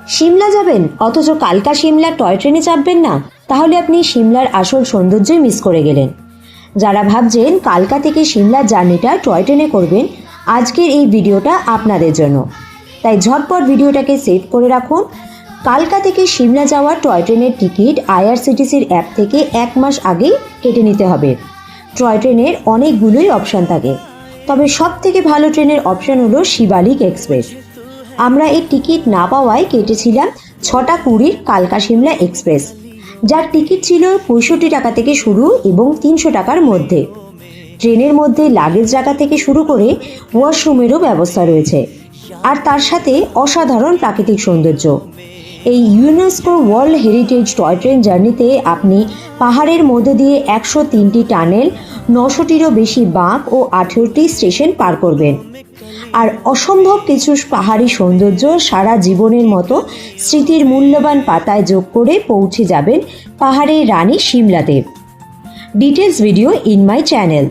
সিমলা যাবেন অথচ কালকা সিমলা টয় ট্রেনে চাপবেন না? তাহলে আপনি সিমলার আসল সৌন্দর্যই মিস করে গেলেন। যারা ভাবছেন কালকা থেকে সিমলার জার্নিটা টয় ট্রেনে করবেন, আজকের এই ভিডিওটা আপনাদের জন্য। তাই ঝটপট ভিডিওটাকে সেভ করে রাখুন। কালকা থেকে সিমলা যাওয়ার টয় ট্রেনের টিকিট আইআরসিটিসির অ্যাপ থেকে 1 মাস আগেই কেটে নিতে হবে। টয় ট্রেনের অনেকগুলোই অপশান থাকে, তবে সব থেকে ভালো ট্রেনের অপশান হলো শিবালিক এক্সপ্রেস। আমরা এই টিকিট না পাওয়ায় কেটেছিলাম 6টা 20 কালকা সিমলা এক্সপ্রেস, যার টিকিট ছিল 65 টাকা থেকে শুরু এবং 300 টাকার মধ্যে। ট্রেনের মধ্যে লাগেজ রাখা থেকে শুরু করে ওয়াশরুমেরও ব্যবস্থা রয়েছে, আর তার সাথে অসাধারণ প্রাকৃতিক সৌন্দর্য। এই UNESCO world heritage toy train জার্নিতে আপনি পাহাড়ের মধ্যে দিয়ে 103টি টানেল, 900টিরও বেশি বাঁক ও 18টি স্টেশন পার করবেন। আর অসম্ভব কিছু পাহাড়ি সৌন্দর্য সারা জীবনের মতো স্মৃতির মূল্যবান পাতায় যোগ করে পৌঁছে যাবেন পাহাড়ের রানী সিমলাতে। Details video in my channel.